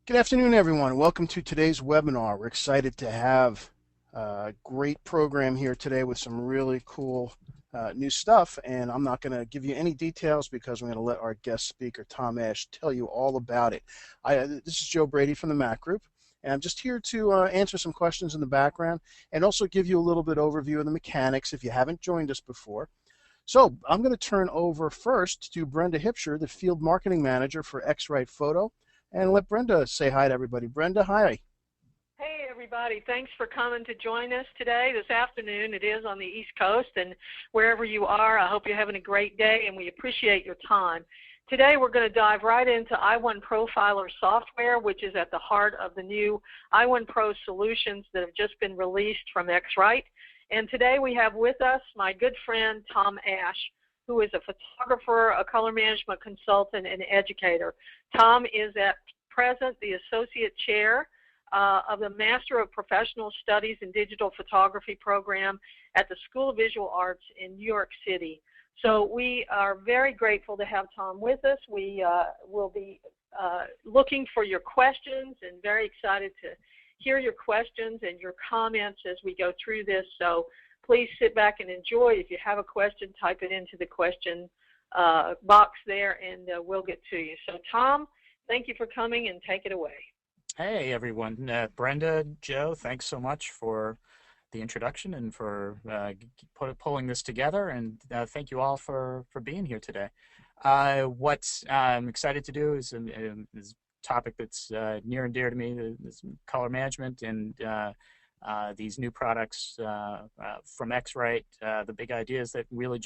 Good afternoon, everyone. Welcome to today's webinar. We're excited to have a great program here today with some really cool new stuff. And I'm not going to give you any details because we're going to let our guest speaker, Tom Ashe, tell you all about it. This is Joe Brady from the Mac Group, and I'm just here to answer some questions in the background and also give you a little bit overview of the mechanics if you haven't joined us before. So I'm going to turn over first to Brenda Hipsher, the Field Marketing Manager for X-Rite Photo, and let Brenda say hi to everybody. Brenda, hi. Hey, everybody. Thanks for coming to join us today, this afternoon. It is on the East Coast, and wherever you are, I hope you're having a great day, and we appreciate your time. Today, we're going to dive right into i1Profiler software, which is at the heart of the new i1Pro solutions that have just been released from X-Rite. And today, we have with us my good friend, Tom Ashe, who is a photographer, a color management consultant, and educator. Tom is at present the Associate Chair of the Master of Professional Studies in Digital Photography program at the School of Visual Arts in New York City. So we are very grateful to have Tom with us. We will be looking for your questions and very excited to hear your questions and your comments as we go through this. So please sit back and enjoy. If you have a question, type it into the question box there, and we'll get to you. So Tom, thank you for coming, and take it away. Hey everyone, Brenda, Joe, thanks so much for the introduction and for pulling this together, and thank you all for being here today. What I'm excited to do is a topic that's near and dear to me, this color management and these new products from X-Rite. The big idea is that really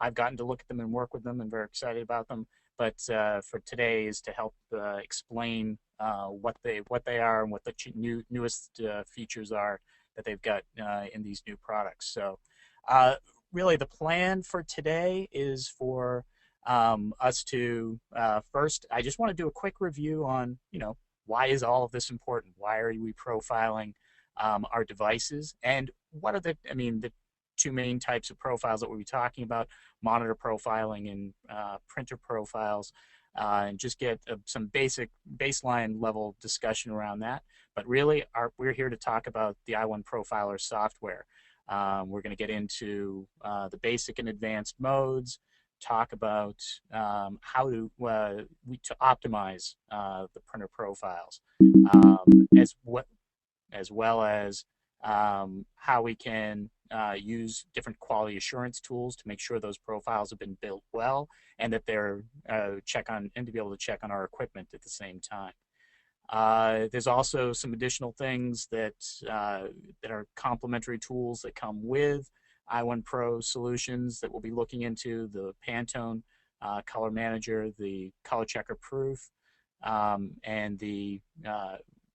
I've gotten to look at them and work with them and very excited about them. But for today is to help explain what they are and what the newest features are that they've got in these new products. So really the plan for today is for us to first, I just want to do a quick review on, why is all of this important? Why are we profiling our devices? And what are the two main types of profiles that we'll be talking about: monitor profiling and printer profiles, and just get some basic baseline level discussion around that. But really, we're here to talk about the i1Profiler software. We're going to get into the basic and advanced modes, talk about how to optimize the printer profiles, as well as how we can use different quality assurance tools to make sure those profiles have been built well and that they're to be able to check on our equipment at the same time. There's also some additional things that are complementary tools that come with i1Pro solutions that we'll be looking into: the Pantone Color Manager, the ColorCheckер Proof, and the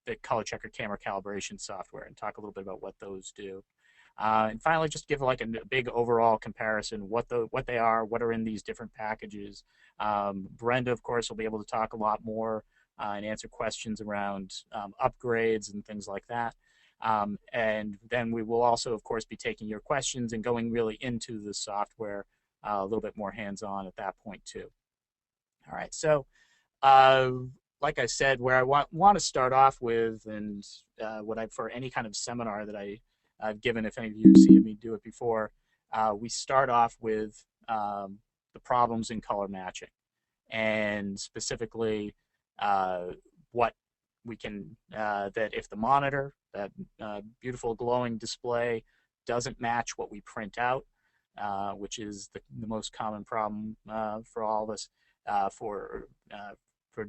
ColorChecker camera calibration software, and talk a little bit about what those do. And finally, just give like a big overall comparison, what they are, what are in these different packages. Brenda, of course, will be able to talk a lot more and answer questions around upgrades and things like that. And then we will also, of course, be taking your questions and going really into the software a little bit more hands-on at that point too. All right, so like I said, where I want to start off with, and for any kind of seminar that I've given, if any of you have seen me do it before, we start off with the problems in color matching, and specifically what we can, that if the monitor, that beautiful glowing display, doesn't match what we print out, which is the most common problem for all of us for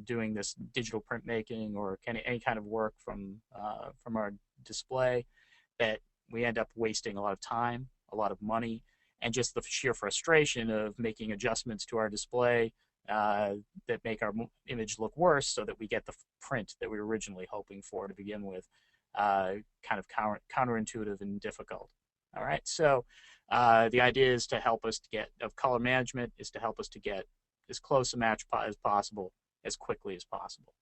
doing this digital printmaking or any kind of work from our display, that we end up wasting a lot of time, a lot of money, and just the sheer frustration of making adjustments to our display that make our image look worse so that we get the print that we were originally hoping for to begin with. Kind of counterintuitive and difficult. All right, so the idea is to help us to get, of color management, is to help us to get as close a match as possible as quickly as possible.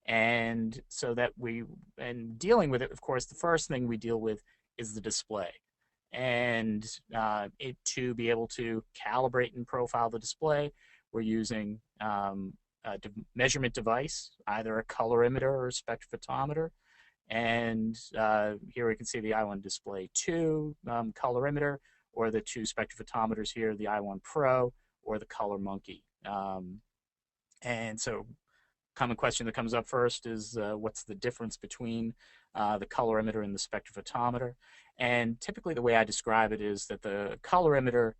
And so that and dealing with it, of course, the first thing we deal with is the display. And to be able to calibrate and profile the display, we're using measurement device, either a colorimeter or a spectrophotometer. And here we can see the i1 Display 2 colorimeter, or the two spectrophotometers here, the i1 Pro or the Color Monkey. And so common question that comes up first is what's the difference between the colorimeter and the spectrophotometer? And typically the way I describe it is that the colorimeter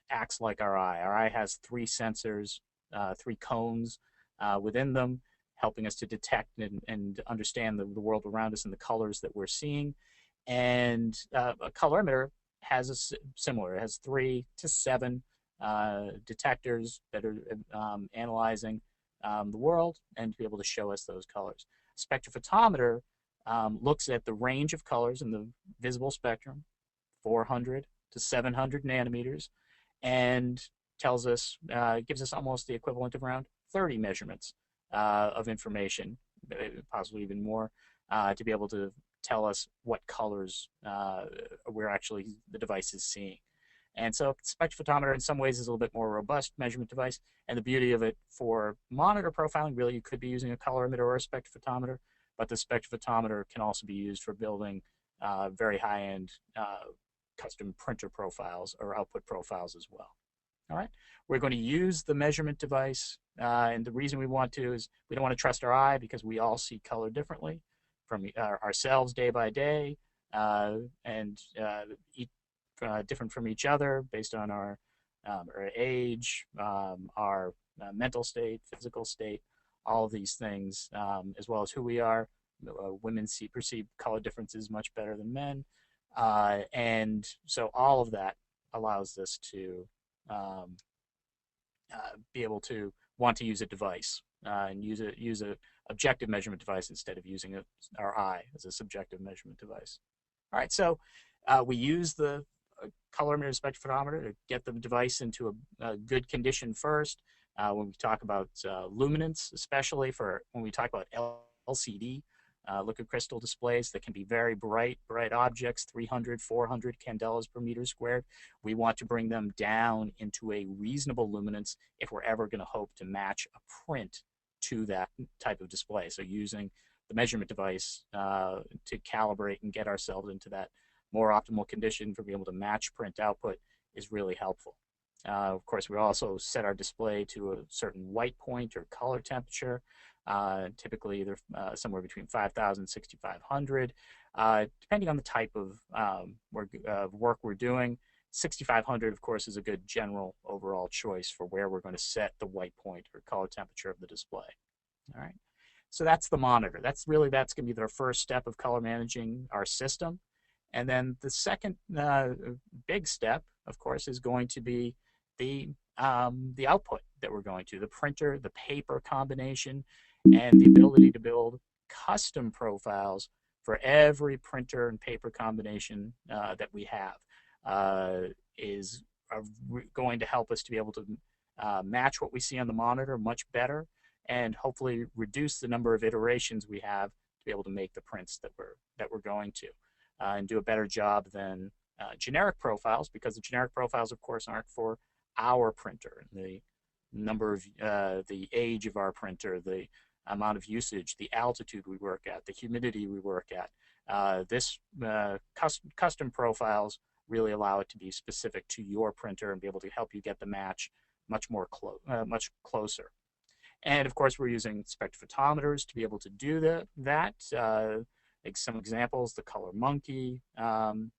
acts like our eye. Our eye has three sensors, three cones within them, helping us to detect and understand the world around us and the colors that we're seeing. And a colorimeter has a similar, it has 3 to 7 detectors that are analyzing the world and to be able to show us those colors. Spectrophotometer looks at the range of colors in the visible spectrum, 400 to 700 nanometers, and tells us, gives us almost the equivalent of around 30 measurements of information, possibly even more, to be able to tell us what colors the device is seeing. And so spectrophotometer in some ways is a little bit more robust measurement device, and the beauty of it for monitor profiling, really you could be using a colorimeter or a spectrophotometer, but the spectrophotometer can also be used for building very high-end custom printer profiles or output profiles as well. All right, we're going to use the measurement device, and the reason we want to is we don't want to trust our eye because we all see color differently from ourselves day by day, and different from each other based on our age, our mental state, physical state, all of these things, as well as who we are. Women perceive color differences much better than men, and so all of that allows us to be able to want to use a device and use a objective measurement device instead of using our eye as a subjective measurement device. All right, so we use the colorimeter spectrophotometer to get the device into a good condition first. When we talk about luminance, especially for when we talk about LCD, liquid crystal displays that can be very bright objects, 300, 400 candelas per meter squared. We want to bring them down into a reasonable luminance if we're ever going to hope to match a print to that type of display. So using the measurement device to calibrate and get ourselves into that more optimal condition for being able to match print output is really helpful. Of course, we also set our display to a certain white point or color temperature, typically either somewhere between 5,000 and 6,500. Depending on the type of work we're doing, 6,500, of course, is a good general overall choice for where we're going to set the white point or color temperature of the display. All right, so that's the monitor. That's going to be the first step of color managing our system. And then the second big step, of course, is going to be the output that we're going to, the printer, the paper combination, and the ability to build custom profiles for every printer and paper combination that we have is going to help us to be able to match what we see on the monitor much better, and hopefully reduce the number of iterations we have to be able to make the prints that we're going to. And do a better job than generic profiles, because the generic profiles, of course, aren't for our printer. The number of, the age of our printer, the amount of usage, the altitude we work at, the humidity we work at. Custom profiles really allow it to be specific to your printer and be able to help you get the match much closer. And of course, we're using spectrophotometers to be able to do that. Like some examples, the Color Monkey on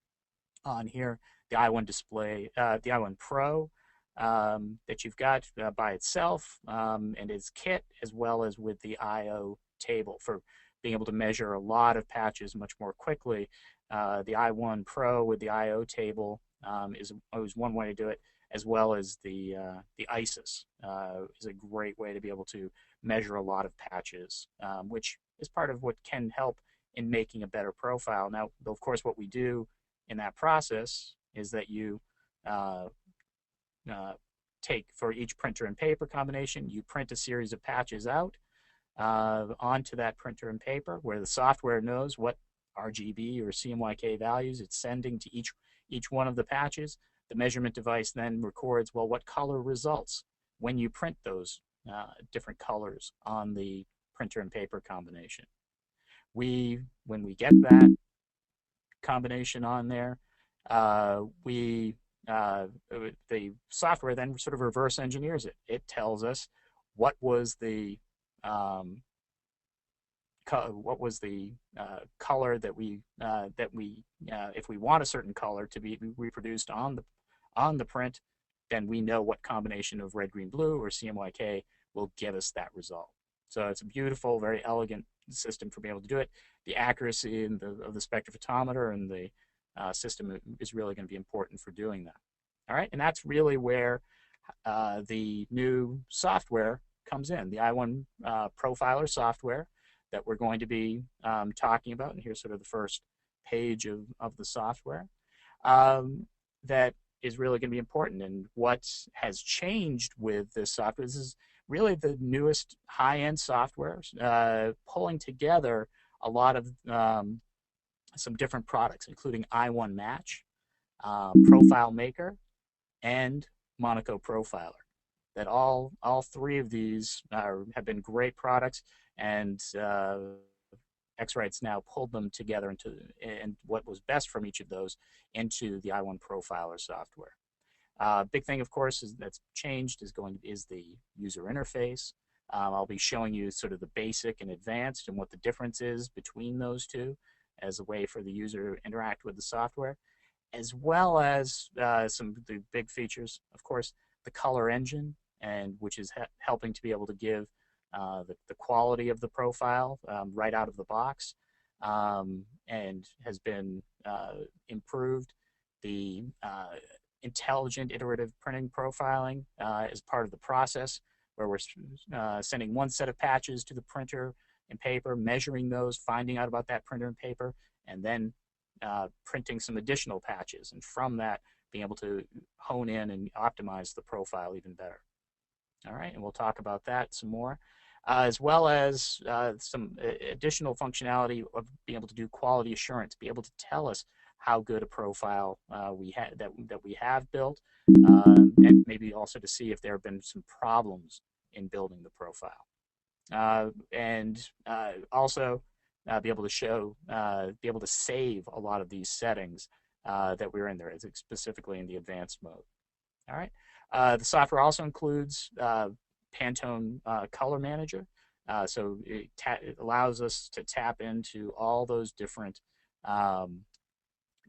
here, the i1 Display, the i1 Pro that you've got by itself and its kit, as well as with the I/O table for being able to measure a lot of patches much more quickly. The i1 Pro with the I/O table is one way to do it, as well as the ISIS is a great way to be able to measure a lot of patches, which is part of what can help in making a better profile. Now, of course, what we do in that process is that you take, for each printer and paper combination, you print a series of patches out onto that printer and paper, where the software knows what RGB or CMYK values it's sending to each one of the patches. The measurement device then records, well, what color results when you print those different colors on the printer and paper combination. When we get that combination on there, the software then sort of reverse engineers it. It tells us what was the color that we if we want a certain color to be reproduced on the print, then we know what combination of red, green, blue or CMYK will give us that result. So it's a beautiful, very elegant system for being able to do it. The accuracy of the spectrophotometer and the system is really going to be important for doing that. All right, and that's really where the new software comes in, the i1Profiler software that we're going to be talking about. And here's sort of the first page of the software that is really going to be important. And what has changed with this software, this is really the newest high-end software, pulling together a lot of some different products, including i1Match, Profile Maker, and Monaco Profiler. That all three of these have been great products, and X-Rite's now pulled them together and what was best from each of those into the i1Profiler software. Big thing, of course, that's changed is the user interface. I'll be showing you sort of the basic and advanced and what the difference is between those two as a way for the user to interact with the software, as well as some of the big features, of course, the color engine, and which is helping to be able to give the quality of the profile right out of the box, and has been improved. The intelligent iterative printing profiling is part of the process, where we're sending one set of patches to the printer and paper, measuring those, finding out about that printer and paper, and then printing some additional patches, and from that being able to hone in and optimize the profile even better. All right, and we'll talk about that some more, as well as some additional functionality of being able to do quality assurance, be able to tell us how good a profile we have built, and maybe also to see if there have been some problems in building the profile, and also be able to save a lot of these settings that we're in there, specifically in the advanced mode. All right. The software also includes Pantone Color Manager, so it allows us to tap into all those different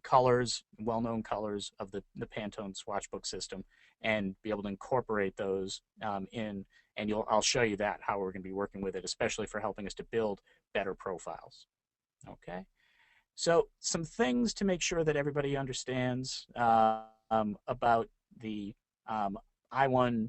colors, well-known colors of the Pantone swatchbook system, and be able to incorporate those in. And I'll show you how we're going to be working with it, especially for helping us to build better profiles. Okay. So some things to make sure that everybody understands about the i1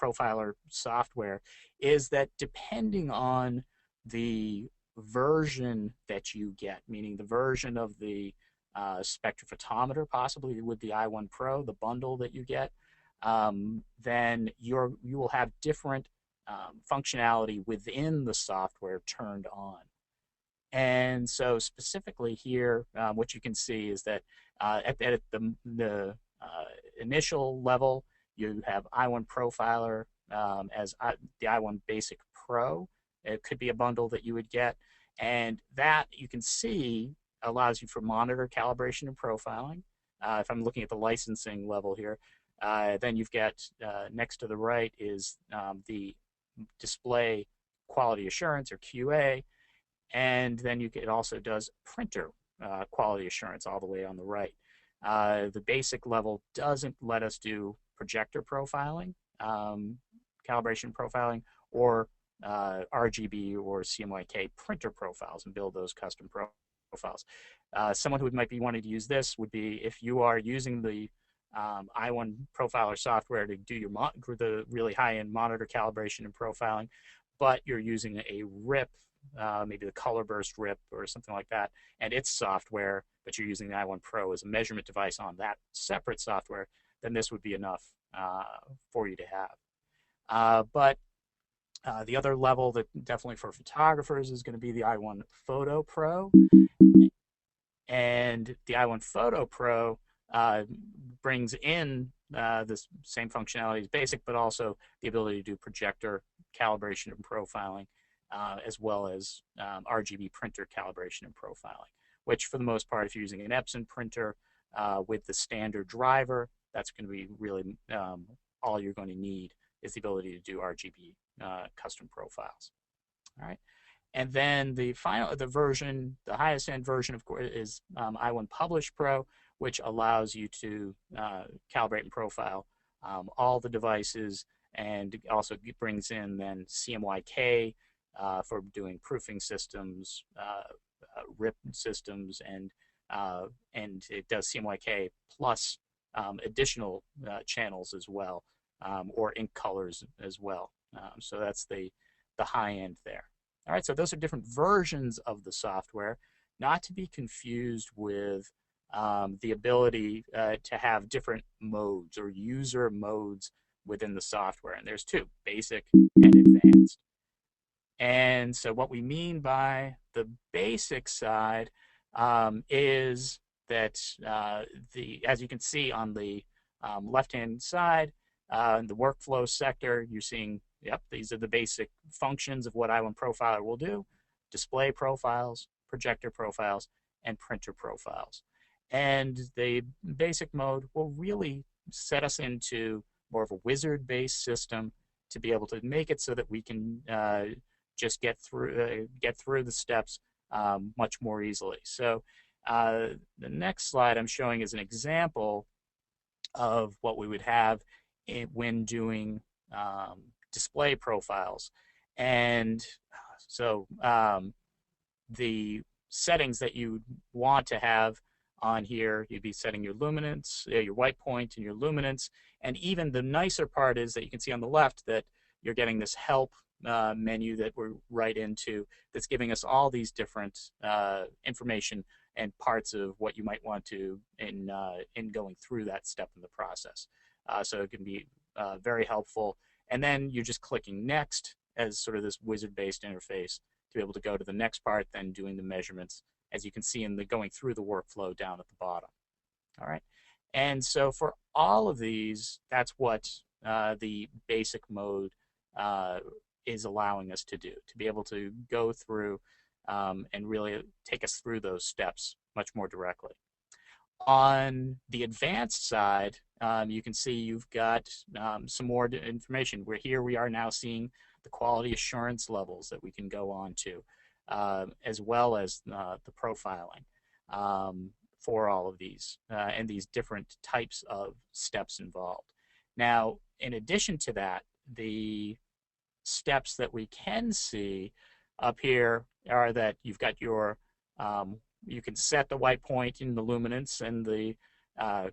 Profiler software is that depending on the version that you get, meaning the version of the spectrophotometer, possibly with the i1 Pro, the bundle that you get, then you will have different functionality within the software turned on. And so specifically here, what you can see is that at the initial level, you have i1Profiler as the i1 Basic Pro. It could be a bundle that you would get, and that you can see allows you for monitor calibration and profiling. If I'm looking at the licensing level here, then you've got next to the right is the display quality assurance, or QA, and then it also does printer quality assurance all the way on the right. The basic level doesn't let us do projector profiling, calibration profiling, or RGB or CMYK printer profiles and build those custom profiles. Someone who might be wanting to use this would be if you are using the i1Profiler software to do the really high-end monitor calibration and profiling, but you're using a RIP, maybe the color burst RIP or something like that, and its software, but you're using the i1 Pro as a measurement device on that separate software, then this would be enough for you to have. But the other level that definitely for photographers is going to be the i1 Photo Pro, and the i1 Photo Pro brings in this same functionality as basic, but also the ability to do projector calibration and profiling, as well as RGB printer calibration and profiling, which for the most part, if you're using an Epson printer with the standard driver, that's going to be really all you're going to need is the ability to do RGB custom profiles. All right. And then the highest end version, of course, is i1Publish Pro, which allows you to calibrate and profile all the devices, and also brings in then CMYK for doing proofing systems, RIP systems, and it does CMYK plus additional channels as well, or ink colors as well. So that's the high end there. All right, so those are different versions of the software, not to be confused with the ability to have different modes or user modes within the software. And there's two, basic and advanced. And so what we mean by the basic side is that as you can see on the left-hand side, in the workflow sector, you're seeing, yep, these are the basic functions of what i1Profiler will do: display profiles, projector profiles, and printer profiles. And the basic mode will really set us into more of a wizard-based system to be able to make it so that we can just get through the steps much more easily. So the next slide I'm showing is an example of what we would have when doing display profiles. And so the settings that you want to have on here, you'd be setting your luminance, your white point, and your luminance. And even the nicer part is that you can see on the left that you're getting this help menu that we're right into, that's giving us all these different information and parts of what you might want to in going through that step in the process. So it can be very helpful. And then you're just clicking next as sort of this wizard-based interface to be able to go to the next part, then doing the measurements, as you can see in the going through the workflow down at the bottom. All right. And so for all of these, that's what the basic mode is allowing us to do, to be able to go through and really take us through those steps much more directly. On the advanced side, you can see you've got some more information. Here we are now seeing the quality assurance levels that we can go on to, as well as the profiling for all of these and these different types of steps involved. Now, in addition to that, the steps that we can see up here are that you've got your you can set the white point in the luminance and the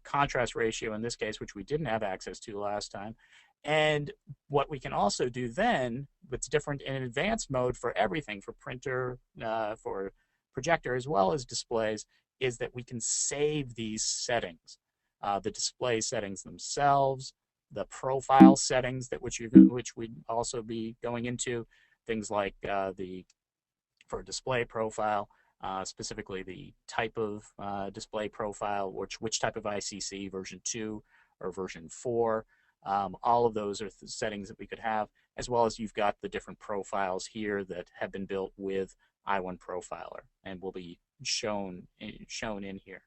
contrast ratio in this case, which we didn't have access to last time. And what we can also do then, what's different in advanced mode for everything, for printer, for projector, as well as displays, is that we can save these settings, the display settings themselves, the profile settings which we'd also be going into, things like for display profile, specifically the type of display profile, which type of ICC, version 2 or version 4. All of those are settings that we could have, as well as you've got the different profiles here that have been built with i1Profiler and will be shown in here.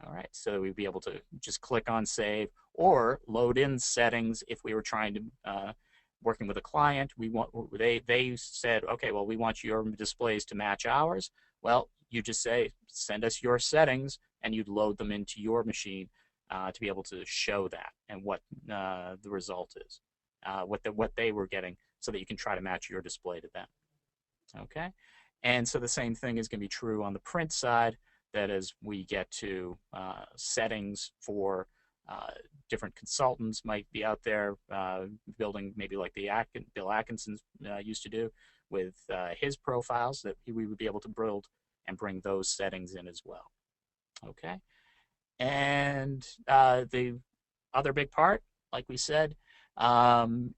All right, so we'd be able to just click on save or load in settings if we were trying to working with a client. They said, okay, well, we want your displays to match ours. Well, you just say, send us your settings, and you'd load them into your machine to be able to show that and what the result is, what they were getting, so that you can try to match your display to them. Okay, and so the same thing is going to be true on the print side. That as we get to settings for different consultants might be out there building, maybe like Bill Atkinson used to do with his profiles, that we would be able to build and bring those settings in as well. Okay, and the other big part, like we said,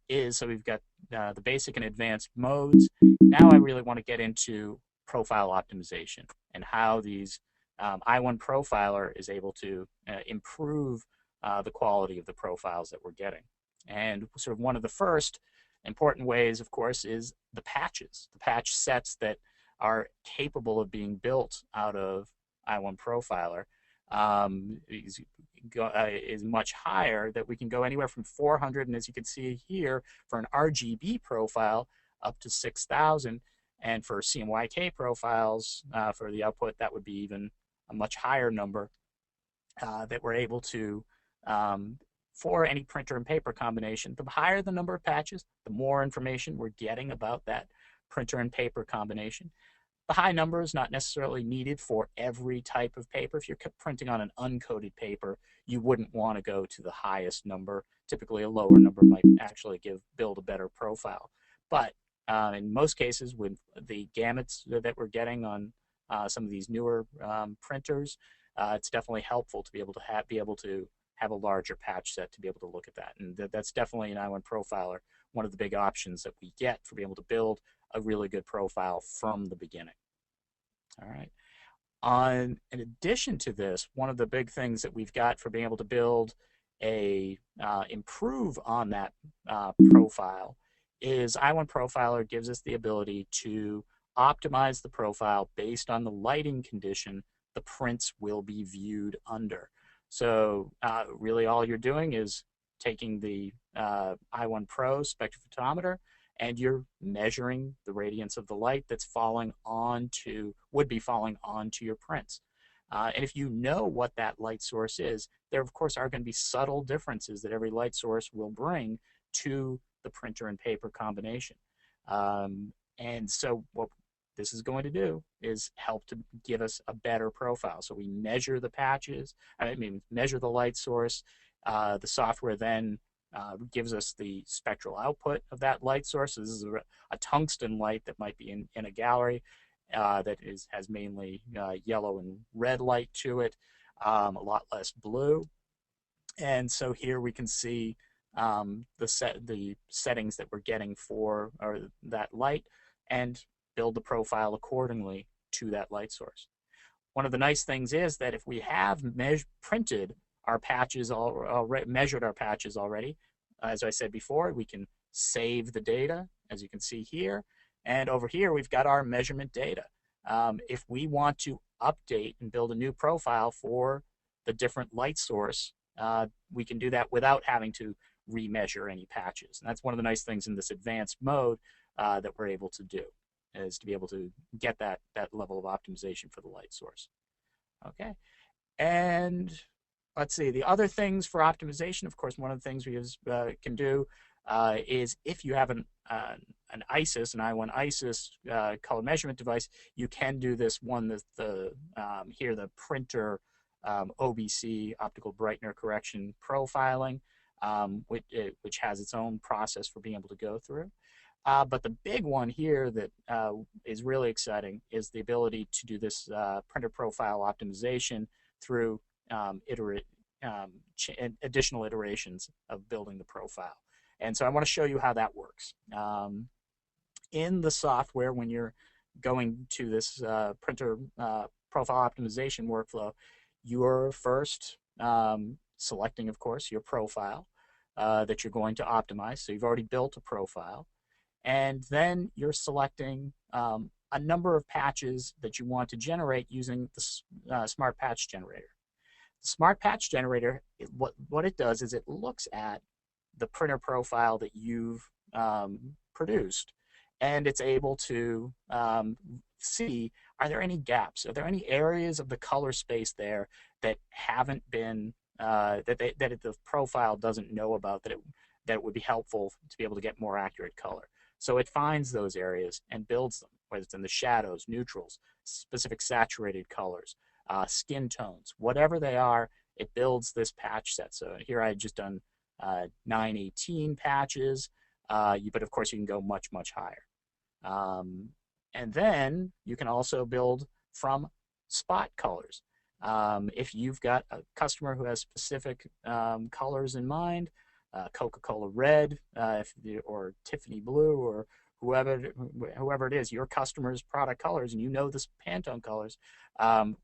is, so we've got the basic and advanced modes. Now I really want to get into profile optimization and how these i1Profiler is able to improve the quality of the profiles that we're getting. And sort of one of the first important ways, of course, is the patches, the patch sets that are capable of being built out of i1Profiler. Is much higher, that we can go anywhere from 400, and as you can see here, for an RGB profile up to 6,000, and for CMYK profiles for the output, that would be even a much higher number that we're able to, for any printer and paper combination. The higher the number of patches, the more information we're getting about that printer and paper combination. The high number is not necessarily needed for every type of paper. If you're printing on an uncoated paper, you wouldn't want to go to the highest number. Typically, a lower number might actually build a better profile. But in most cases, with the gamuts that we're getting on some of these newer printers, it's definitely helpful to be able to have a larger patch set to be able to look at that. And that's definitely in i1Profiler one of the big options that we get for being able to build a really good profile from the beginning. All right. In addition to this, one of the big things that we've got for being able to build improve on that profile is i1Profiler gives us the ability to optimize the profile based on the lighting condition the prints will be viewed under. So really all you're doing is taking the i1Pro spectrophotometer, and you're measuring the radiance of the light that's would be falling onto your prints. And if you know what that light source is, there of course are going to be subtle differences that every light source will bring to the printer and paper combination. And so what this is going to do is help to give us a better profile. So we measure the patches, measure the light source. The software then gives us the spectral output of that light source. So this is a tungsten light that might be in a gallery that has mainly yellow and red light to it, a lot less blue. And so here we can see the settings that we're getting for that light, and build the profile accordingly to that light source. One of the nice things is that if we have printed our patches already, measured our patches already, as I said before, we can save the data, as you can see here, and over here we've got our measurement data. If we want to update and build a new profile for the different light source, we can do that without having to remeasure any patches. And that's one of the nice things in this advanced mode that we're able to do, is to be able to get that level of optimization for the light source. Okay, and let's see, the other things for optimization, of course, one of the things we can do is if you have an ISIS, an i1-ISIS color measurement device, you can do this one, here, the printer OBC, optical brightener correction profiling, which has its own process for being able to go through. But the big one here that is really exciting is the ability to do this printer profile optimization through additional iterations of building the profile. And so I want to show you how that works. In the software, when you're going to this printer profile optimization workflow, you're first selecting, of course, your profile that you're going to optimize. So you've already built a profile. And then you're selecting a number of patches that you want to generate using the Smart Patch Generator. The Smart Patch Generator, what it does is it looks at the printer profile that you've produced, and it's able to see, are there any gaps? Are there any areas of the color space there that haven't been, that the profile doesn't know about, that it would be helpful to be able to get more accurate color? So it finds those areas and builds them, whether it's in the shadows, neutrals, specific saturated colors, skin tones, whatever they are, it builds this patch set. So here I had just done 918 patches, but of course you can go much, much higher. And then you can also build from spot colors. If you've got a customer who has specific colors in mind, Coca-Cola red, or Tiffany blue, or whoever it is, your customer's product colors, and you know the Pantone colors,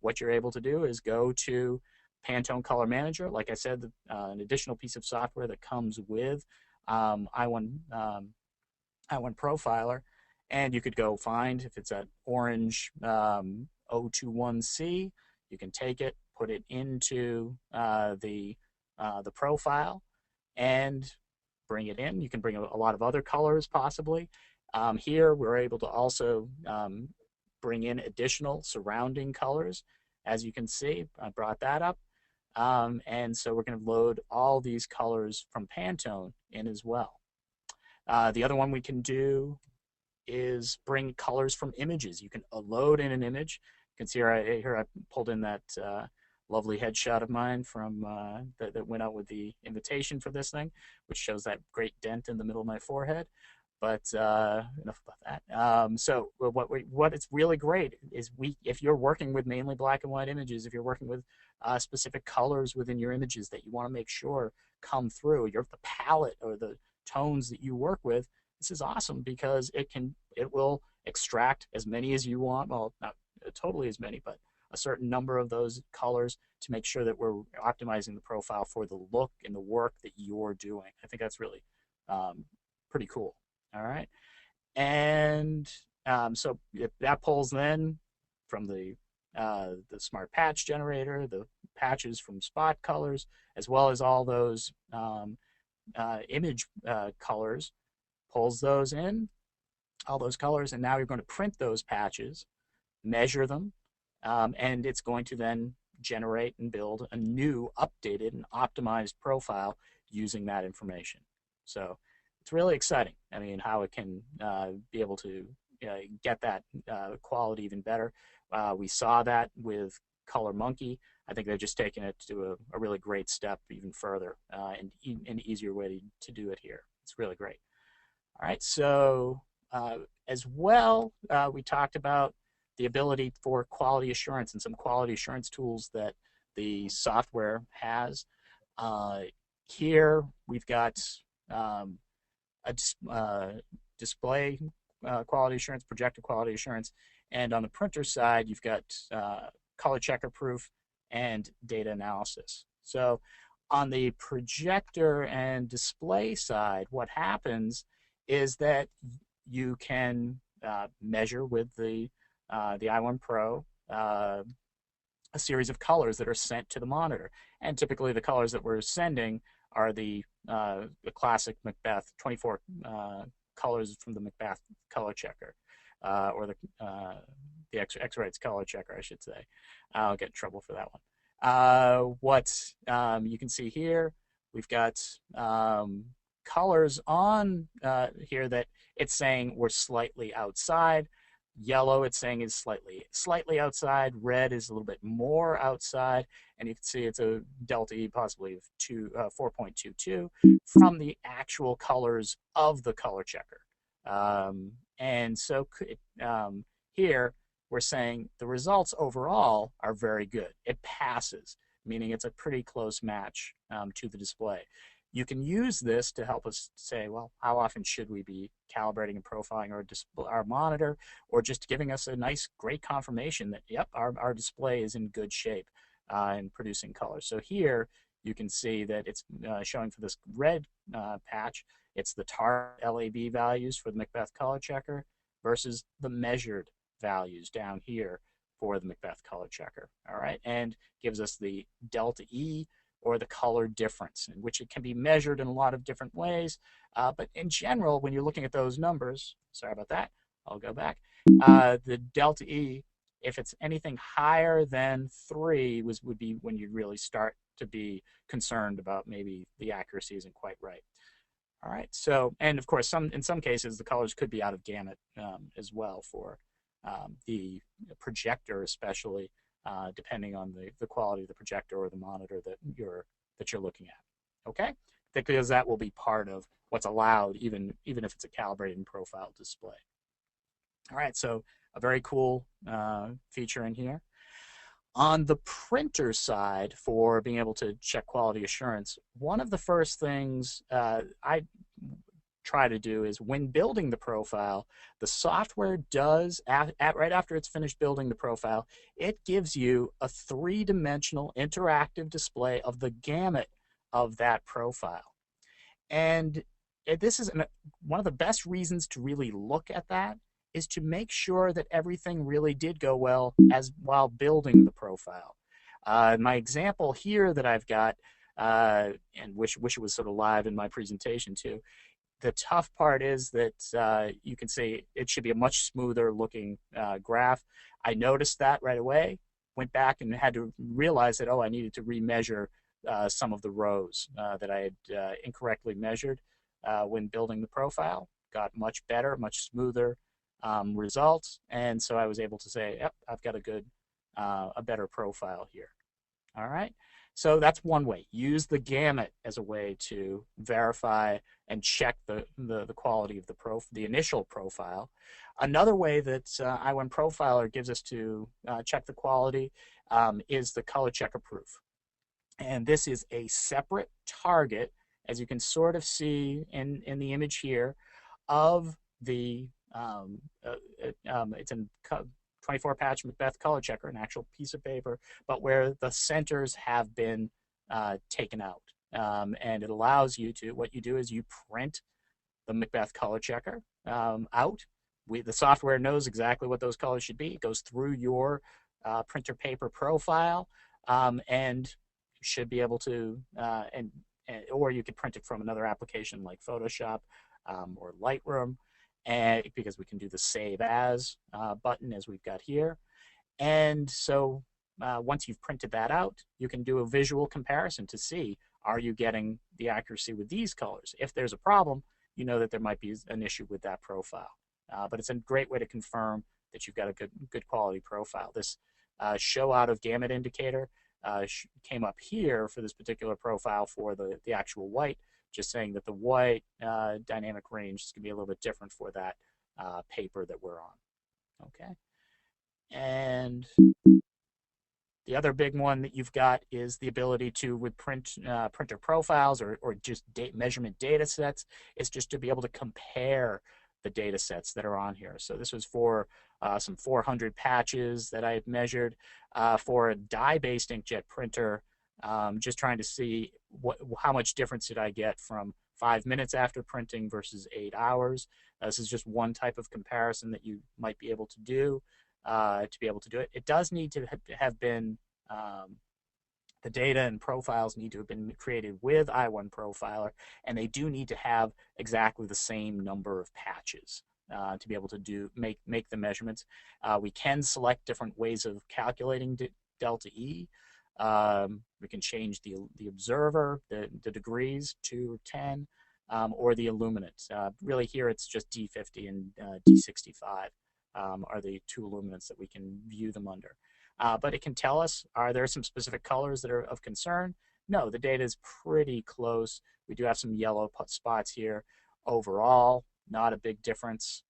what you're able to do is go to Pantone Color Manager, like I said, an additional piece of software that comes with i1Profiler, and you could go find if it's at orange 021C, you can take it, put it into the profile, and bring it in. You can bring a lot of other colors possibly. Here we're able to also bring in additional surrounding colors. As you can see, I brought that up. And so we're going to load all these colors from Pantone in as well. The other one we can do is bring colors from images. You can load in an image. You can see here I pulled in that lovely headshot of mine from that went out with the invitation for this thing, which shows that great dent in the middle of my forehead. But enough about that. So what it's really great is if you're working with mainly black and white images, if you're working with specific colors within your images that you want to make sure come through, the palette or the tones that you work with, this is awesome because it will extract as many as you want. Well, not totally as many, but a certain number of those colors to make sure that we're optimizing the profile for the look and the work that you're doing. I think that's really pretty cool. All right, and so that pulls then from the smart patch generator, the patches from spot colors, as well as all those image colors, pulls those in, all those colors, and now you're going to print those patches, measure them, and it's going to then generate and build a new, updated, and optimized profile using that information. So it's really exciting. I mean, how it can be able to get that quality even better. We saw that with Color Monkey. I think they've just taken it to a really great step even further and an easier way to do it here. It's really great. All right, so as well, we talked about the ability for quality assurance and some quality assurance tools that the software has. Here we've got display quality assurance, projector quality assurance, and on the printer side, you've got color checker proof and data analysis. So on the projector and display side, what happens is that you can measure with the i1Pro a series of colors that are sent to the monitor, and typically the colors that we're sending are the classic Macbeth 24 colors from the Macbeth color checker, or the X-Rite's color checker, I should say. I'll get in trouble for that one. What you can see here, we've got colors on here that it's saying we're slightly outside. Yellow, it's saying is slightly outside. Red is a little bit more outside, and you can see it's a delta E possibly of 4.22 from the actual colors of the color checker. And so here we're saying the results overall are very good. It passes, meaning it's a pretty close match to the display. You can use this to help us say, well, how often should we be calibrating and profiling our monitor, or just giving us a nice, great confirmation that, yep, our display is in good shape and producing color. So here you can see that it's showing for this red patch, it's the target LAB values for the Macbeth color checker versus the measured values down here for the Macbeth color checker. All right, and gives us the delta E, or the color difference, in which it can be measured in a lot of different ways. But in general, when you're looking at those numbers, sorry about that, I'll go back. The delta E, if it's anything higher than 3, would be when you really start to be concerned about maybe the accuracy isn't quite right. All right, so, and of course, in some cases, the colors could be out of gamut as well for the projector especially, depending on the quality of the projector or the monitor that you're looking at. Okay, because that will be part of what's allowed, even if it's a calibrated and profiled display. All right, so a very cool feature in here. On the printer side, for being able to check quality assurance, one of the first things I try to do is when building the profile, the software does, right after it's finished building the profile, it gives you a three-dimensional interactive display of the gamut of that profile. And this is one of the best reasons to really look at that is to make sure that everything really did go well while building the profile. My example here that I've got, and wish it was sort of live in my presentation too, the tough part is that you can see it should be a much smoother looking graph. I noticed that right away, went back and had to realize that, oh, I needed to remeasure some of the rows that I had incorrectly measured when building the profile. Got much better, much smoother results, and so I was able to say, yep, I've got a better profile here. All right, so that's one way. Use the gamut as a way to verify and check the quality of the initial profile. Another way that i1Profiler gives us to check the quality is the color checker proof. And this is a separate target, as you can sort of see in the image here, of the, it's a 24 patch Macbeth color checker, an actual piece of paper, but where the centers have been taken out. And it allows you to, what you do is you print the Macbeth color checker out. The software knows exactly what those colors should be. It goes through your printer paper profile and should be able to, or you could print it from another application like Photoshop or Lightroom, and because we can do the Save As button as we've got here. And so once you've printed that out, you can do a visual comparison to see, are you getting the accuracy with these colors? If there's a problem, you know that there might be an issue with that profile. But it's a great way to confirm that you've got a good quality profile. This show out of gamut indicator came up here for this particular profile for the actual white, just saying that the white dynamic range is going to be a little bit different for that paper that we're on. Okay. And the other big one that you've got is the ability to, with printer profiles or just measurement data sets, is just to be able to compare the data sets that are on here. So this was for some 400 patches that I had measured for a dye-based inkjet printer, just trying to see how much difference did I get from 5 minutes after printing versus 8 hours. This is just one type of comparison that you might be able to do it. It does need to have been, the data and profiles need to have been created with i1Profiler, and they do need to have exactly the same number of patches to be able to make the measurements. We can select different ways of calculating delta E. We can change the observer, the degrees to 10, or the illuminance. Really here it's just D50 and D65 are the two illuminants that we can view them under. But it can tell us, are there some specific colors that are of concern? No, the data is pretty close. We do have some yellow spots here. Overall, not a big difference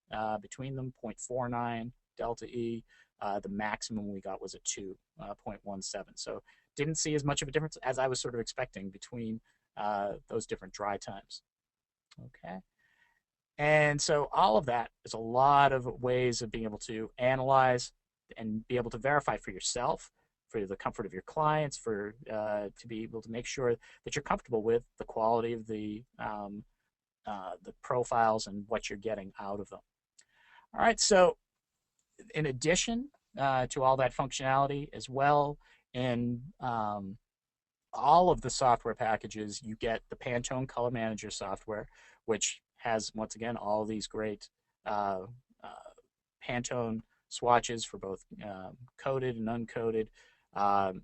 between them, 0.49 delta E. The maximum we got was a 2.17. So didn't see as much of a difference as I was sort of expecting between those different dry times. Okay. And so all of that is a lot of ways of being able to analyze and be able to verify for yourself, for the comfort of your clients, for to be able to make sure that you're comfortable with the quality of the profiles and what you're getting out of them. All right, so in addition to all that functionality as well, in all of the software packages, you get the Pantone Color Manager software, which has, once again, all these great Pantone swatches for both coded and uncoded,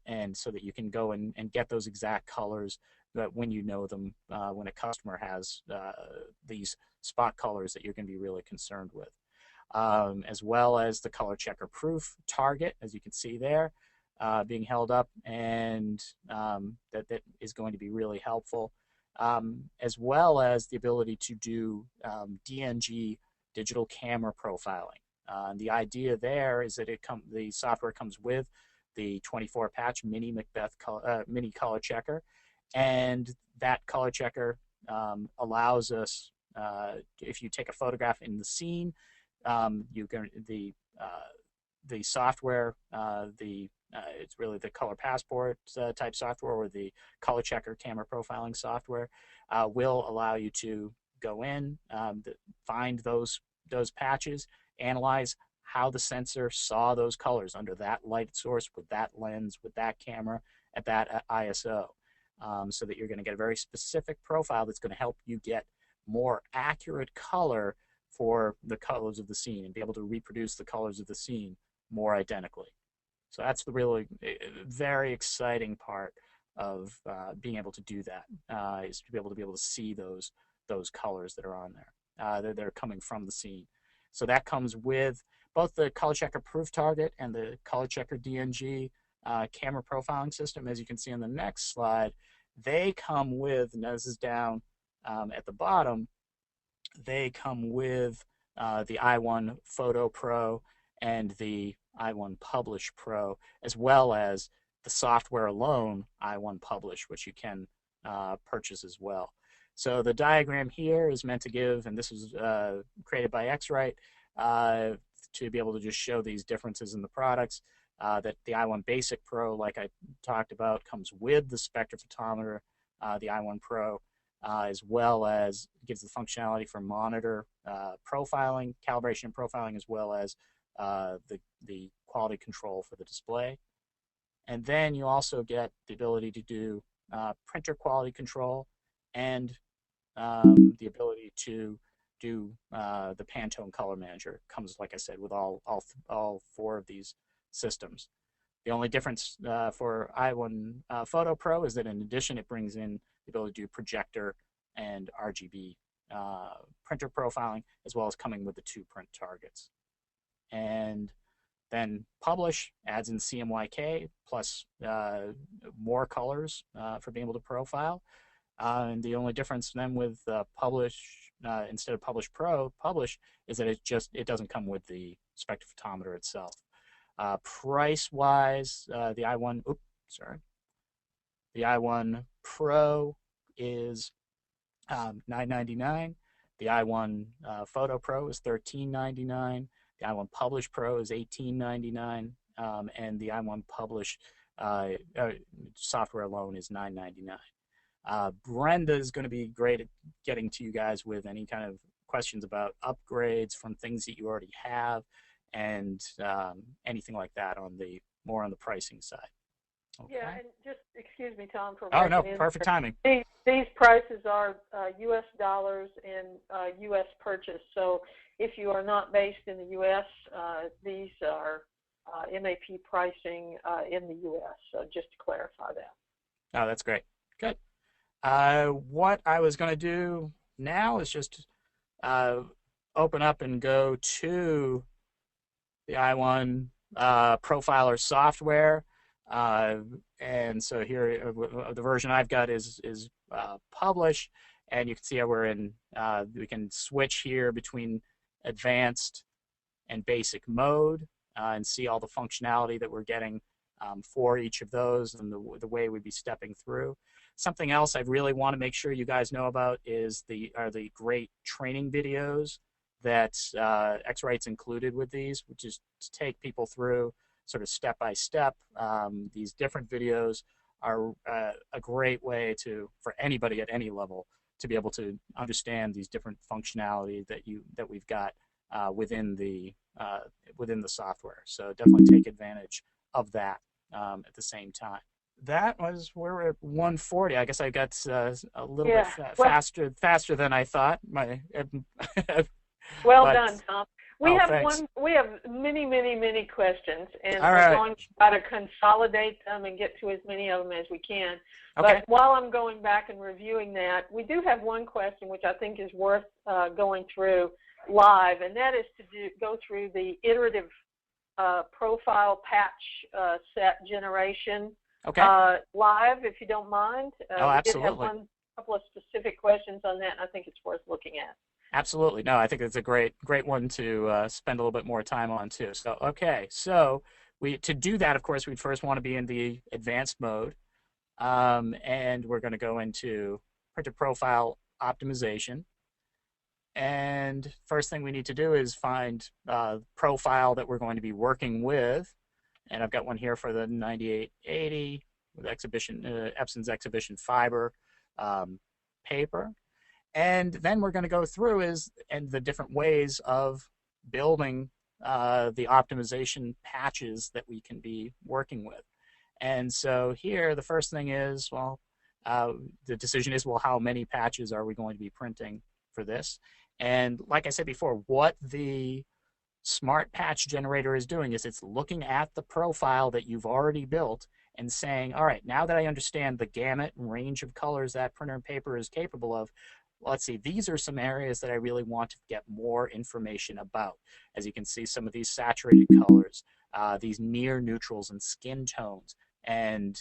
and so that you can go and get those exact colors that when you know them, when a customer has these spot colors that you're going to be really concerned with. As well as the color checker proof target, as you can see there, being held up, and that is going to be really helpful, as well as the ability to do DNG digital camera profiling. The idea there is that the software comes with the 24 patch mini Macbeth mini color checker, and that color checker allows us if you take a photograph in the scene, you can the software, it's really the Color Passport type software, or the COLORCHECKER camera profiling software, will allow you to go in, find those patches, analyze how the sensor saw those colors under that light source, with that lens, with that camera, at that ISO, so that you're going to get a very specific profile that's going to help you get more accurate color for the colors of the scene and be able to reproduce the colors of the scene more identically. So that's the really very exciting part of being able to do that, is to be able to see those colors that are on there. They're coming from the scene. So that comes with both the ColorChecker Proof Target and the ColorChecker DNG camera profiling system. As you can see on the next slide, they come with, and this is down at the bottom, they come with the i1 Photo Pro and the i1 Publish Pro, as well as the software alone, i1 Publish, which you can purchase as well. So the diagram here is meant to give, and this was created by X-Rite, to be able to just show these differences in the products, that the i1 Basic Pro, like I talked about, comes with the spectrophotometer, the i1 Pro, as well as gives the functionality for monitor profiling, calibration and profiling, as well as the quality control for the display. And then you also get the ability to do printer quality control and the ability to do the Pantone Color Manager. Comes, like I said, with all four of these systems. The only difference for i1 Photo Pro is that in addition it brings in the ability to do projector and RGB printer profiling, as well as coming with the 2 print targets. And then Publish adds in CMYK plus more colors for being able to profile. And the only difference then with Publish, instead of Publish Pro, Publish, is that it doesn't come with the spectrophotometer itself. Price-wise, the i1 Pro is $9.99. The i1 Photo Pro is $13.99. The i1 Publish Pro is $18.99, and the i1 Publish software alone is $9.99. Brenda is going to be great at getting to you guys with any kind of questions about upgrades from things that you already have, and anything like that more on the pricing side. Okay. Yeah, and just excuse me, Tom, for oh no, perfect timing. These prices are U.S. dollars and U.S. purchase. So if you are not based in the U.S., these are MAP pricing in the U.S. So just to clarify that. Oh, that's great. Good. What I was going to do now is just open up and go to the i1 Profiler software. And so here, the version I've got is Publish, and you can see how we're in, we can switch here between advanced and basic mode, and see all the functionality that we're getting for each of those, and the way we'd be stepping through. Something else I really want to make sure you guys know about is the great training videos that X-Rite's included with these, which is to take people through sort of step by step. These different videos are a great way for anybody at any level to be able to understand these different functionality that we've got within the software. So definitely take advantage of that at the same time. That was where we're at 140. I guess I got a little bit faster than I thought. Well done, Tom. We have many questions, and we're going to try to consolidate them and get to as many of them as we can. Okay. But while I'm going back and reviewing that, we do have one question which I think is worth going through live, and that is to go through the iterative profile patch set generation live, if you don't mind. Oh, We absolutely. did have a couple of specific questions on that, and I think it's worth looking at. Absolutely. No, I think it's a great one to spend a little bit more time on too. So, okay. So to do that, of course, we'd first want to be in the advanced mode. And we're going to go into printer profile optimization. And first thing we need to do is find a profile that we're going to be working with. And I've got one here for the 9880 with Epson's exhibition fiber paper. And then we're going to go through the different ways of building the optimization patches that we can be working with. And so here, the first thing is, well, the decision is, well, how many patches are we going to be printing for this? And like I said before, what the smart patch generator is doing is it's looking at the profile that you've already built and saying, all right, now that I understand the gamut and range of colors that printer and paper is capable of, let's see, these are some areas that I really want to get more information about. As you can see, some of these saturated colors, these near neutrals and skin tones, and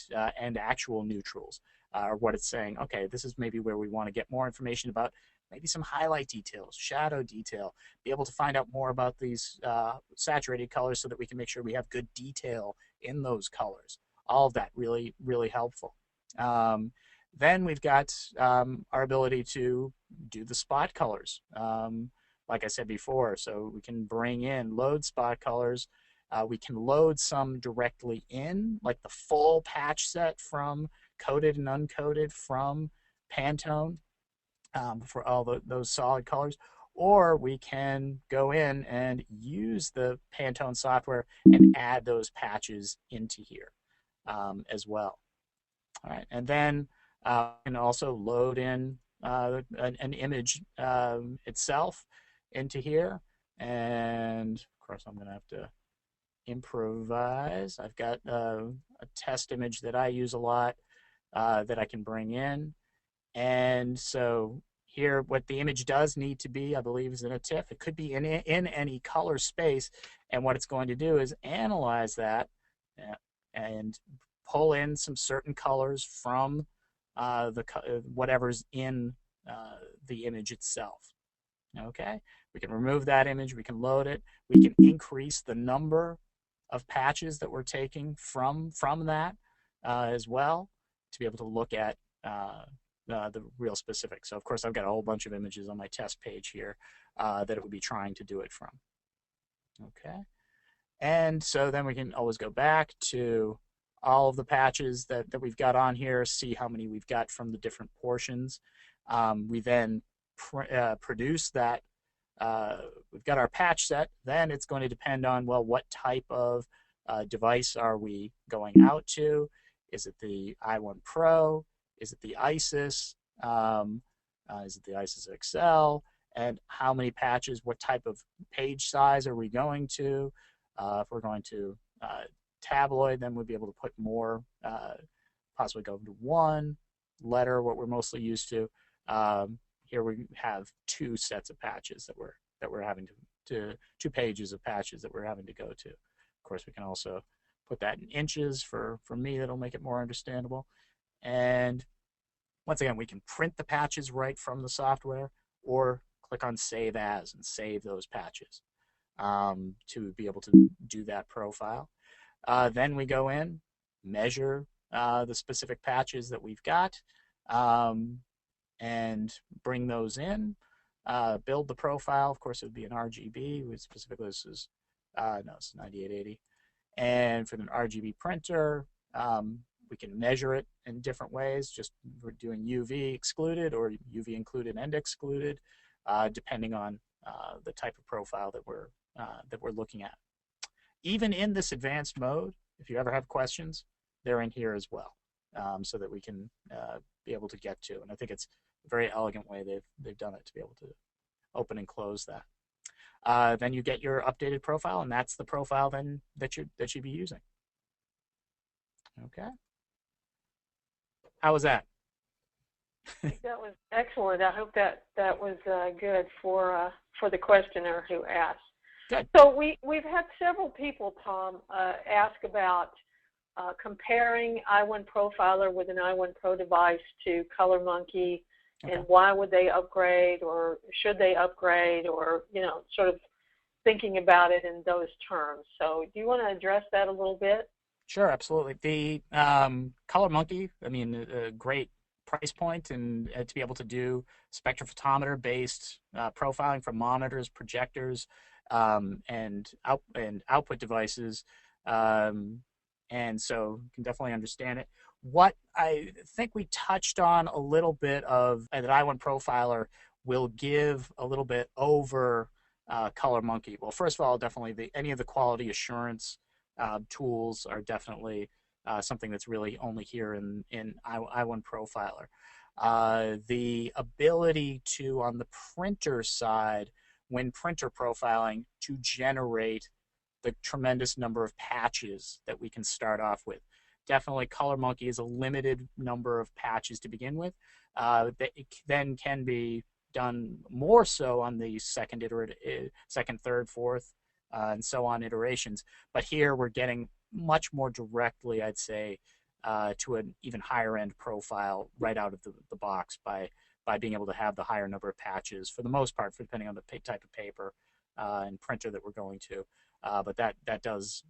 actual neutrals are what it's saying. Okay, this is maybe where we want to get more information about maybe some highlight details, shadow detail, be able to find out more about these saturated colors so that we can make sure we have good detail in those colors. All of that really, really helpful. Then we've got our ability to do the spot colors, like I said before. So we can bring in, load spot colors. We can load some directly in, like the full patch set from coded and uncoated from Pantone for all those solid colors. Or we can go in and use the Pantone software and add those patches into here as well. All right, and then can also load in an image itself into here. And of course, I'm going to have to improvise. I've got a test image that I use a lot that I can bring in. And so here, what the image does need to be, I believe, is in a TIFF. It could be in any color space. And what it's going to do is analyze that and pull in some certain colors from whatever's in the image itself. Okay, we can remove that image, we can load it, we can increase the number of patches that we're taking from that as well to be able to look at the real specifics. So of course I've got a whole bunch of images on my test page here that it would be trying to do it from. Okay, and so then we can always go back to all of the patches that we've got on here, see how many we've got from the different portions. We then produce that. We've got our patch set. Then it's going to depend on, well, what type of device are we going out to? Is it the i1 Pro? Is it the ISIS? Is it the ISIS XL? And how many patches, what type of page size are we going to? If we're going to tabloid, then we'll be able to put more, possibly go to one letter, what we're mostly used to. Here we have two sets of patches that we're having to 2 pages of patches that we're having to go to. Of course, we can also put that in inches for me. That'll make it more understandable. And once again, we can print the patches right from the software or click on Save As and save those patches to be able to do that profile. Then we go in, measure the specific patches that we've got, and bring those in, build the profile. Of course, it would be an RGB. Specifically, this is, no, it's 9880. And for an RGB printer, we can measure it in different ways. Just we're doing UV excluded or UV included and excluded, depending on the type of profile that we're looking at. Even in this advanced mode, if you ever have questions, they're in here as well, so that we can be able to get to. And I think it's a very elegant way they've done it to be able to open and close that. Then you get your updated profile, and that's the profile then that you'd be using. Okay. How was that? I think that was excellent. I hope that was good for the questioner who asked. Good. So we've had several people, Tom, ask about comparing i1Profiler with an i1 Pro device to ColorMonkey, okay, and why would they upgrade, or should they upgrade, or sort of thinking about it in those terms. So do you want to address that a little bit? Sure, absolutely. The ColorMonkey, I mean, a great price point, and to be able to do spectrophotometer-based profiling from monitors, projectors, and output devices. And so you can definitely understand it. What I think we touched on a little bit of that i1Profiler will give a little bit over ColorMonkey. Well, first of all, definitely any of the quality assurance tools are definitely something that's really only here in i1Profiler. The ability to, on the printer side, when printer profiling, to generate the tremendous number of patches that we can start off with. Definitely ColorMonkey is a limited number of patches to begin with. That it then can be done more so on the second, third, fourth, and so on iterations. But here we're getting much more directly, I'd say, to an even higher end profile right out of the box by being able to have the higher number of patches, for the most part, depending on the type of paper and printer that we're going to. But that does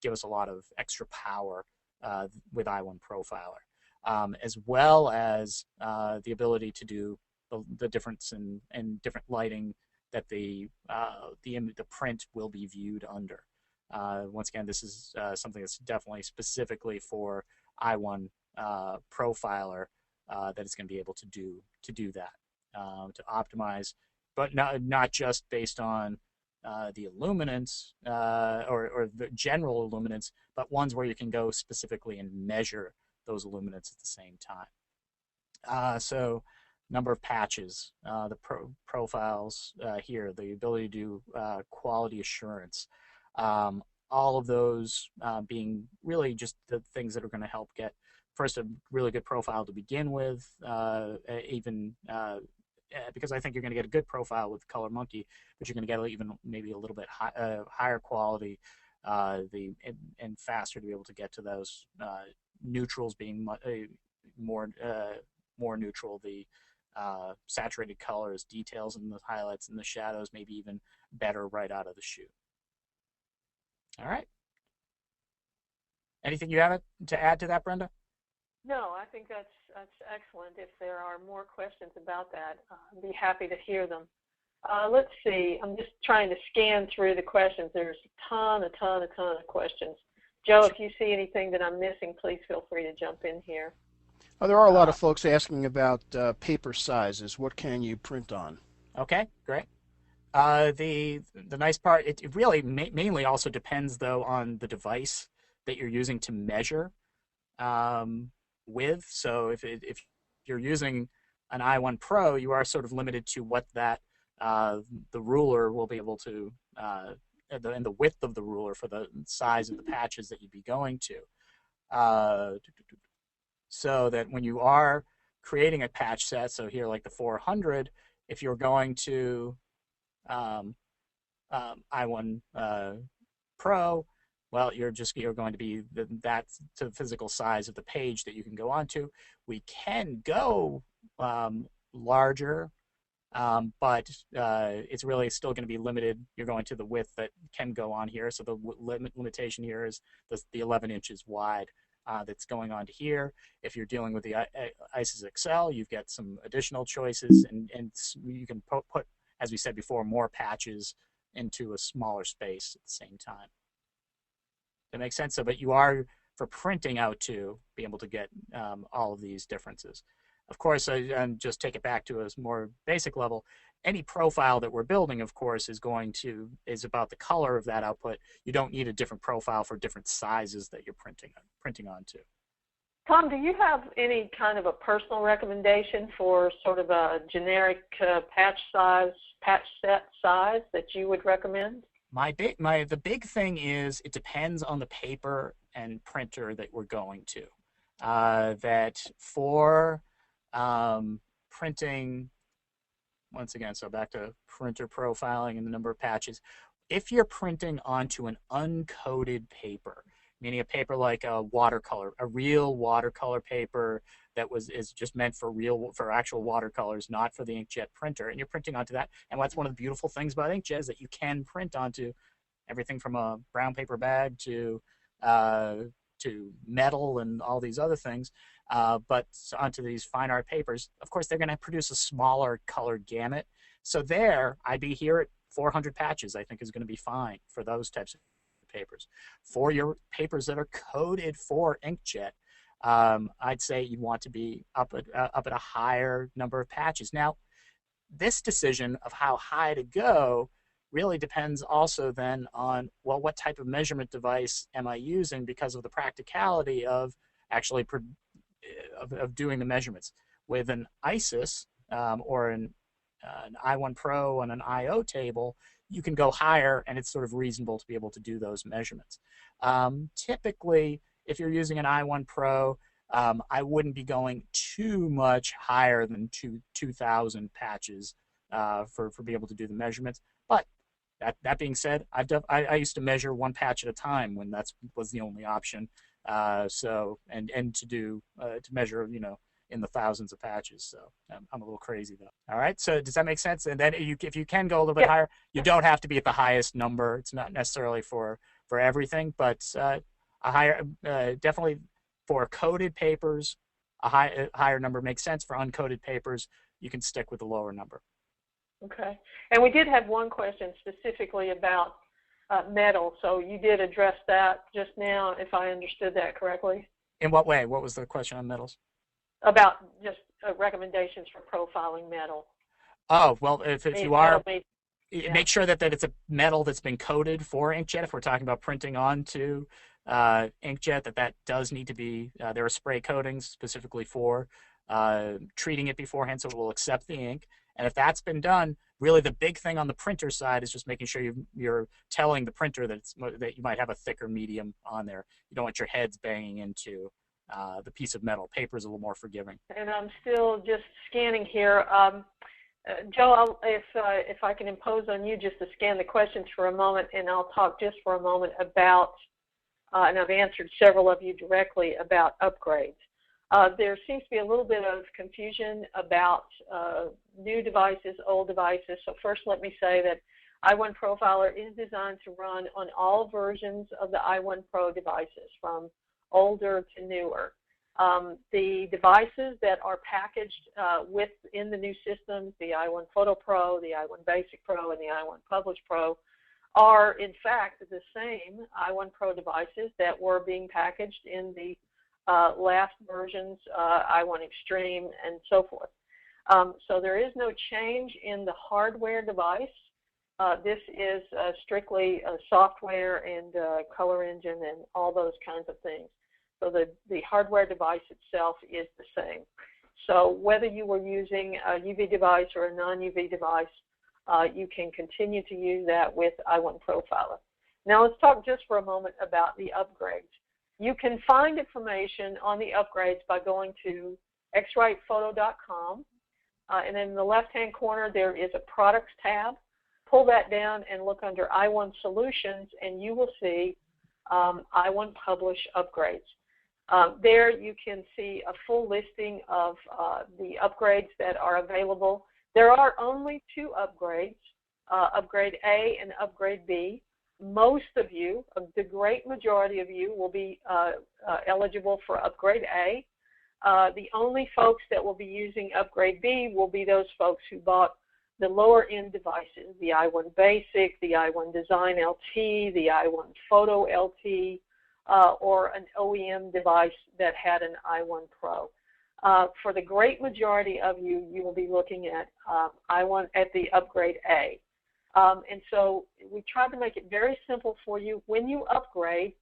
give us a lot of extra power with i1Profiler, as well as the ability to do the difference in different lighting that the print will be viewed under. Once again, this is something that's definitely specifically for i1Profiler that it's going to be able to do that, to optimize, but not just based on the illuminance or the general illuminance, but ones where you can go specifically and measure those illuminants at the same time. So number of patches, the profiles here, the ability to do quality assurance, all of those being really just the things that are going to help get, first, a really good profile to begin with, because I think you're going to get a good profile with ColorMonkey, but you're going to get even maybe a little bit higher quality and faster to be able to get to those neutrals being more neutral, the saturated colors, details in the highlights and the shadows, maybe even better right out of the chute. All right. Anything you have to add to that, Brenda? No, I think that's excellent. If there are more questions about that, I'd be happy to hear them. Let's see. I'm just trying to scan through the questions. There's a ton of questions. Joe, if you see anything that I'm missing, please feel free to jump in here. Oh, there are a lot of folks asking about paper sizes. What can you print on? Okay, great. The nice part, it really mainly also depends, though, on the device that you're using to measure with. So if you're using an i1Pro, you are sort of limited to what that the ruler will be able to, and the width of the ruler for the size of the patches that you'd be going to. So that when you are creating a patch set, so here like the 400, if you're going to i1 Pro, well, you're going to be that's the physical size of the page that you can go onto. We can go larger, but it's really still going to be limited. You're going to the width that can go on here. So the limitation here is the 11 inches wide that's going on to here. If you're dealing with the ISIS XL, you've got some additional choices, and you can put, as we said before, more patches into a smaller space at the same time. That makes sense. So, but you are, for printing out, to be able to get all of these differences. Of course, and just take it back to a more basic level, any profile that we're building, of course, is about the color of that output. You don't need a different profile for different sizes that you're printing onto. Tom, do you have any kind of a personal recommendation for sort of a generic patch set size that you would recommend? The big thing is it depends on the paper and printer that we're going to. That for printing, once again, so back to printer profiling and the number of patches. If you're printing onto an uncoated paper, meaning a paper like a watercolor, a real watercolor paper that is just meant for actual watercolors, not for the inkjet printer, and you're printing onto that. And that's one of the beautiful things about inkjet is that you can print onto everything from a brown paper bag to to metal and all these other things, but onto these fine art papers, of course, they're going to produce a smaller colored gamut. So there, I'd be here at 400 patches, I think is going to be fine for those types of papers. For your papers that are coded for inkjet, I'd say you want to be up at a higher number of patches. Now, this decision of how high to go really depends also then on, well, what type of measurement device am I using because of the practicality of actually of doing the measurements. With an ISIS or an i1Pro and an IO table, you can go higher, and it's sort of reasonable to be able to do those measurements. Typically, if you're using an i1Pro, I wouldn't be going too much higher than 2,000 patches for being able to do the measurements. But that being said, I used to measure one patch at a time when that was the only option. So to measure, in the thousands of patches. So I'm a little crazy though. All right. So does that make sense? And then if you can go a little bit higher, you don't have to be at the highest number. It's not necessarily for everything, but a higher, definitely for coded papers, a higher number makes sense. For uncoded papers, you can stick with the lower number. Okay. And we did have one question specifically about metal. So you did address that just now, if I understood that correctly. In what way? What was the question on metals? About just recommendations for profiling metal. Oh, well, if you are, yeah. Make sure that it's a metal that's been coded for inkjet. If we're talking about printing onto inkjet, that does need to be, there are spray coatings specifically for treating it beforehand so it will accept the ink. And if that's been done, really the big thing on the printer side is just making sure you're telling the printer that you might have a thicker medium on there. You don't want your heads banging into the piece of metal. Paper is a little more forgiving. And I'm still just scanning here. Joe, if I can impose on you just to scan the questions for a moment, and I'll talk just for a moment about, and I've answered several of you directly about upgrades. There seems to be a little bit of confusion about new devices, old devices. So first let me say that i1Profiler is designed to run on all versions of the i1Pro devices, from older to newer. The devices that are packaged within the new systems, the i1 Photo Pro, the i1 Basic Pro, and the i1 Publish Pro, are in fact the same i1 Pro devices that were being packaged in the last versions, i1 Extreme, and so forth. So there is no change in the hardware device. This is strictly software and color engine and all those kinds of things. So the hardware device itself is the same. So whether you were using a UV device or a non-UV device, you can continue to use that with i1Profiler. Now let's talk just for a moment about the upgrades. You can find information on the upgrades by going to xritephoto.com, and in the left-hand corner there is a Products tab. Pull that down and look under i1 Solutions, and you will see i1 Publish upgrades. There you can see a full listing of the upgrades that are available. There are only two upgrades, Upgrade A and Upgrade B. Most of you, the great majority of you, will be eligible for Upgrade A. The only folks that will be using Upgrade B will be those folks who bought the lower end devices, the i1 Basic, the i1 Design LT, the i1 Photo LT, or an OEM device that had an i1 Pro. For the great majority of you, you will be looking at the Upgrade A. And so we tried to make it very simple for you. When you upgrade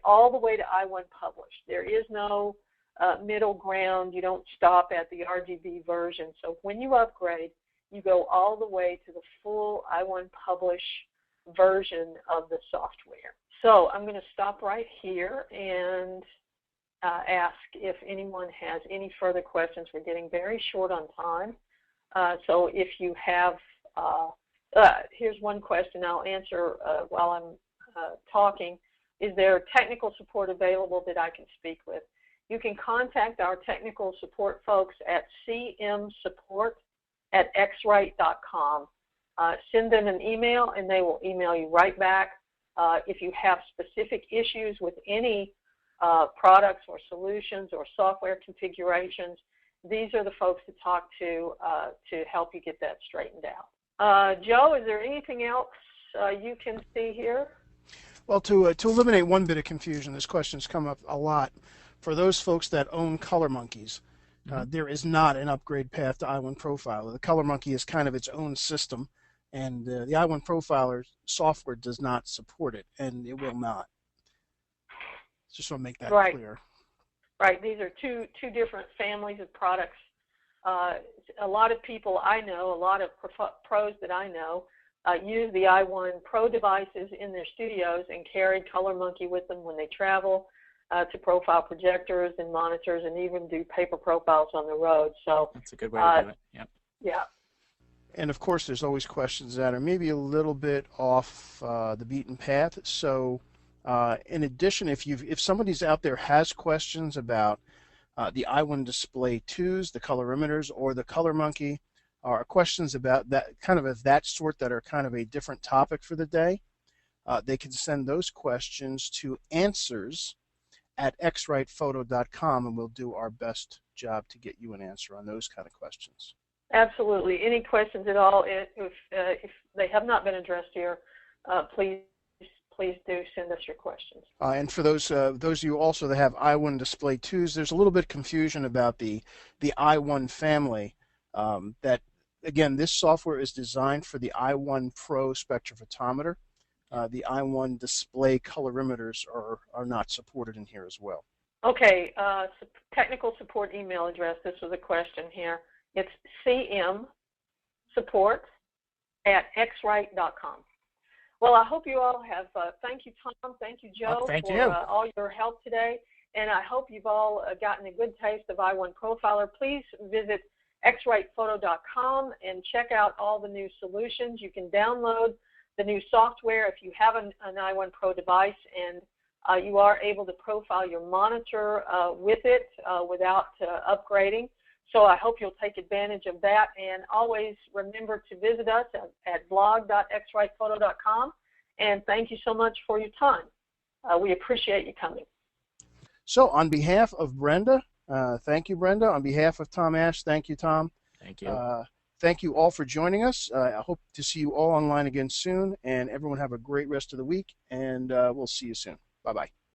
all the way to i1 Publish. There is no middle ground. You don't stop at the RGB version. So when you upgrade, you go all the way to the full i1 Publish version of the software. So I'm going to stop right here and ask if anyone has any further questions. We're getting very short on time. So if you have, here's one question I'll answer while I'm talking. Is there technical support available that I can speak with? You can contact our technical support folks at cmsupport@xrite.com. Send them an email and they will email you right back. If you have specific issues with any products or solutions or software configurations, these are the folks to talk to help you get that straightened out. Joe, is there anything else you can see here? Well, to eliminate one bit of confusion, this question's come up a lot. For those folks that own ColorMonkeys, there is not an upgrade path to i1Profiler. The ColorMonkey is kind of its own system, and the i1Profiler software does not support it, and it will not. Just want to make that clear. Right. These are two different families of products. A lot of people I know, a lot of pros that I know, use the i1 Pro devices in their studios and carry ColorMonkey with them when they travel to profile projectors and monitors, and even do paper profiles on the road. So that's a good way to do it. Yep. Yeah. And of course, there's always questions that are maybe a little bit off the beaten path. So in addition, if somebody's out there has questions about the i1 Display 2s, the colorimeters, or the ColorMonkey, or questions about that kind of that sort that are kind of a different topic for the day, they can send those questions to answers@xritephoto.com, and we'll do our best job to get you an answer on those kind of questions. Absolutely. Any questions at all, if they have not been addressed here, please do send us your questions. And for those of you also that have i1 Display 2s, there's a little bit of confusion about the i1 family. That again, this software is designed for the i1 Pro spectrophotometer. The i1 Display colorimeters are not supported in here as well. Okay, technical support email address. This was a question here. It's cmsupport@xrite.com. Well, I hope you all have, thank you, Tom, thank you, Joe, for all your help today, and I hope you've all gotten a good taste of i1Profiler. Please visit xritephoto.com and check out all the new solutions. You can download the new software if you have an i1 Pro device, and you are able to profile your monitor with it without upgrading. So I hope you'll take advantage of that, and always remember to visit us at blog.xritephoto.com, and thank you so much for your time. We appreciate you coming. So on behalf of Brenda, thank you, Brenda. On behalf of Tom Ashe, thank you, Tom. Thank you. Thank you all for joining us. I hope to see you all online again soon, and everyone have a great rest of the week, and we'll see you soon. Bye-bye.